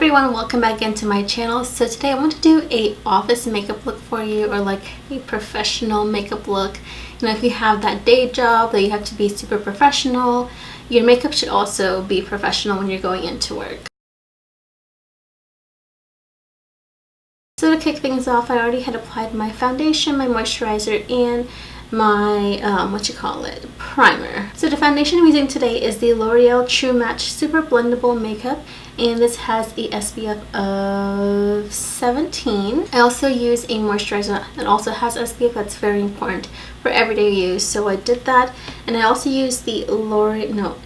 everyone, welcome back into my channel. So today I want to do a office makeup look for you, or like a professional makeup look. You know, if you have that day job that you have to be super professional, your makeup should also be professional when you're going into work. So to kick things off, I already had applied my foundation, my moisturizer, and my primer. So the foundation I'm using today is the L'Oreal True Match Super Blendable Makeup, and this has a SPF of 17. I also use a moisturizer that also has SPF. That's very important for everyday use, so I did that. And I also used the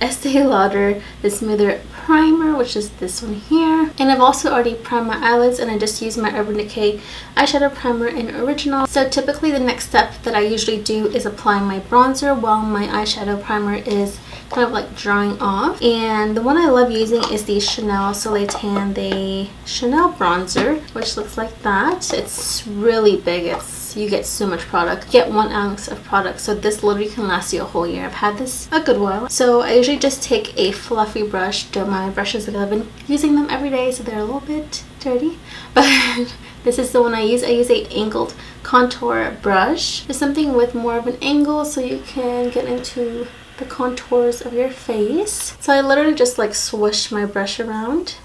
Estee Lauder the Smoother Primer, which is this one here. And I've also already primed my eyelids, and I just used my Urban Decay eyeshadow primer in Original. So typically the next step that I usually do is apply my bronzer while my eyeshadow primer is kind of like drying off. And the one I love using is the Chanel Soleil Tan, the Chanel bronzer, which looks like that. It's really big. You get so much product. You get 1 ounce of product, so this literally can last you a whole year. I've had this a good while. So I usually just take a fluffy brush. My brushes, because I've been using them every day, so they're a little bit dirty, but this is the one I use. I use a angled contour brush. Just something with more of an angle so you can get into the contours of your face. So I literally just like swish my brush around,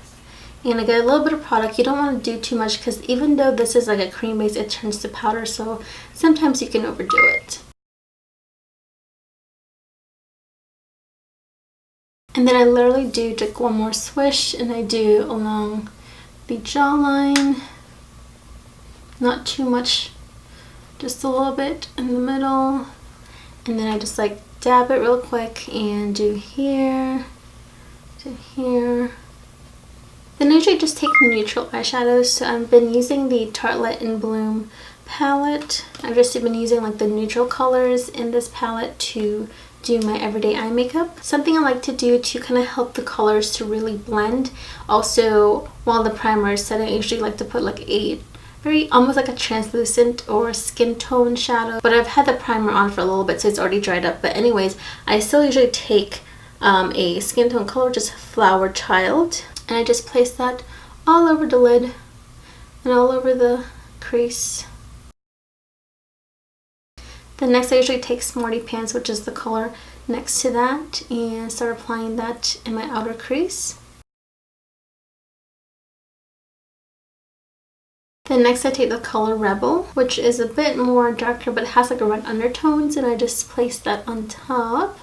and I get a little bit of product. You don't want to do too much, because even though this is like a cream base, it turns to powder, so sometimes you can overdo it. And then I literally do just one more swish, and I do along the jawline. Not too much, just a little bit in the middle. And then I just like dab it real quick and do here, do here. Then I usually just take neutral eyeshadows. So I've been using the Tartelette in Bloom palette. I've just been using like the neutral colors in this palette to do my everyday eye makeup. Something I like to do to kind of help the colors to really blend. Also, while the primer is set, I usually like to put like a almost like a translucent or skin tone shadow. But I've had the primer on for a little bit, so it's already dried up. But anyways, I still usually take a skin tone color, which is Flower Child. And I just place that all over the lid and all over the crease. Then next I usually take Smarty Pants, which is the color next to that, and start applying that in my outer crease. Then next I take the color Rebel, which is a bit more darker but has like a red undertones, and I just place that on top.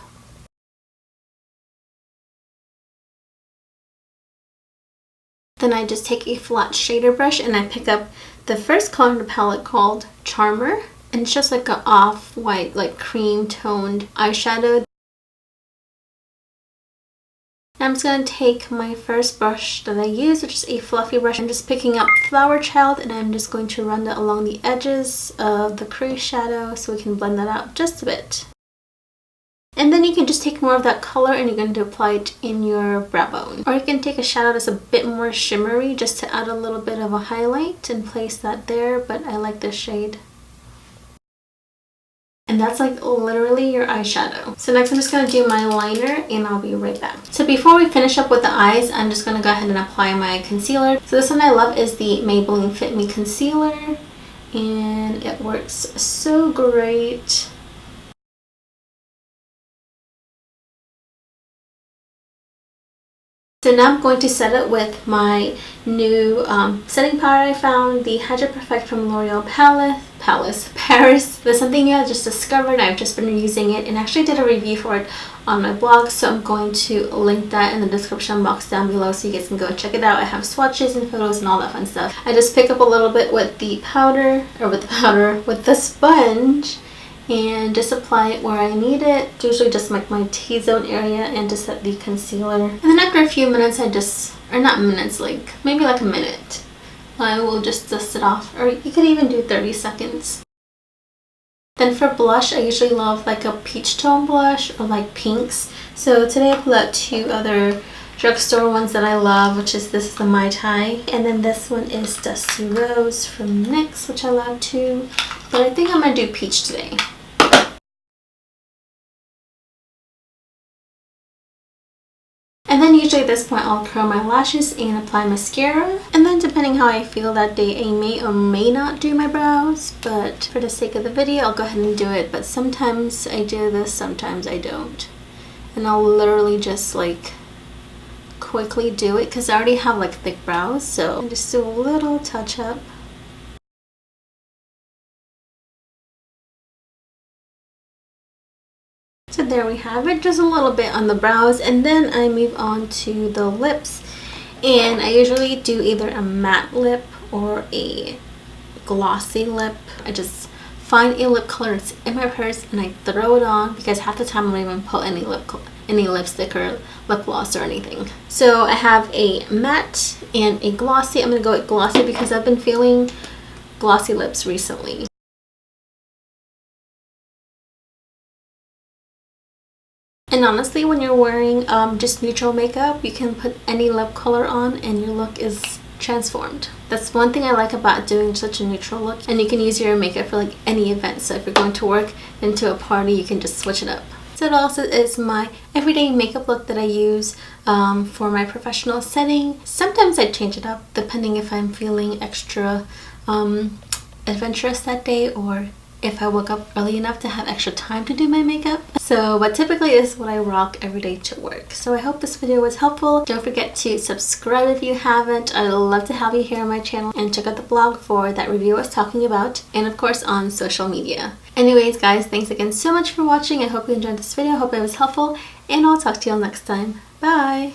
Then I just take a flat shader brush and I pick up the first color in the palette called Charmer. And it's just like an off-white, like cream toned eyeshadow. I'm just going to take my first brush that I use, which is a fluffy brush. I'm just picking up Flower Child, and I'm just going to run that along the edges of the crease shadow so we can blend that out just a bit. And then you can just take more of that color and you're going to apply it in your brow bone. Or you can take a shadow that's a bit more shimmery just to add a little bit of a highlight and place that there, but I like this shade. And that's like literally your eyeshadow. So next I'm just going to do my liner, and I'll be right back. So before we finish up with the eyes, I'm just going to go ahead and apply my concealer. So this one I love is the Maybelline Fit Me Concealer, and it works so great. So now I'm going to set it with my new setting powder I found, the Hydra Perfect from L'Oreal Paris. There's something new I just discovered. I've just been using it and actually did a review for it on my blog, so I'm going to link that in the description box down below so you guys can go check it out. I have swatches and photos and all that fun stuff. I just pick up a little bit with the powder, with the sponge, and just apply it where I need it. Usually just like my T-zone area, and to set the concealer. And then after a few minutes, like maybe like a minute, I will just dust it off, or you could even do 30 seconds. Then for blush, I usually love like a peach tone blush or like pinks. So today I pulled out 2 other drugstore ones that I love, which is this is the Mai Tai, and then this one is Dusty Rose from NYX, which I love too. But I think I'm gonna do peach today. And then usually this point, I'll curl my lashes and apply mascara. And then depending how I feel that day, I may or may not do my brows. But for the sake of the video, I'll go ahead and do it. But sometimes I do this, sometimes I don't. And I'll literally just like quickly do it because I already have like thick brows. So just do a little touch up. So there we have it, just a little bit on the brows, and then I move on to the lips. And I usually do either a matte lip or a glossy lip. I just find a lip color that's in my purse and I throw it on because half the time I don't even put any lipstick or lip gloss or anything. So I have a matte and a glossy. I'm going to go with glossy because I've been feeling glossy lips recently. And honestly, when you're wearing just neutral makeup, you can put any lip color on and your look is transformed. That's one thing I like about doing such a neutral look. And you can use your makeup for like any event. So if you're going to work, then to a party, you can just switch it up. So it also is my everyday makeup look that I use for my professional setting. Sometimes I change it up depending if I'm feeling extra adventurous that day or if I woke up early enough to have extra time to do my makeup. But typically is what I rock every day to work. So I hope this video was helpful. Don't forget to subscribe if you haven't. I'd love to have you here on my channel, and check out the blog for that review I was talking about, and of course on social media. Anyways guys, thanks again so much for watching. I hope you enjoyed this video. I hope it was helpful, and I'll talk to you all next time. Bye!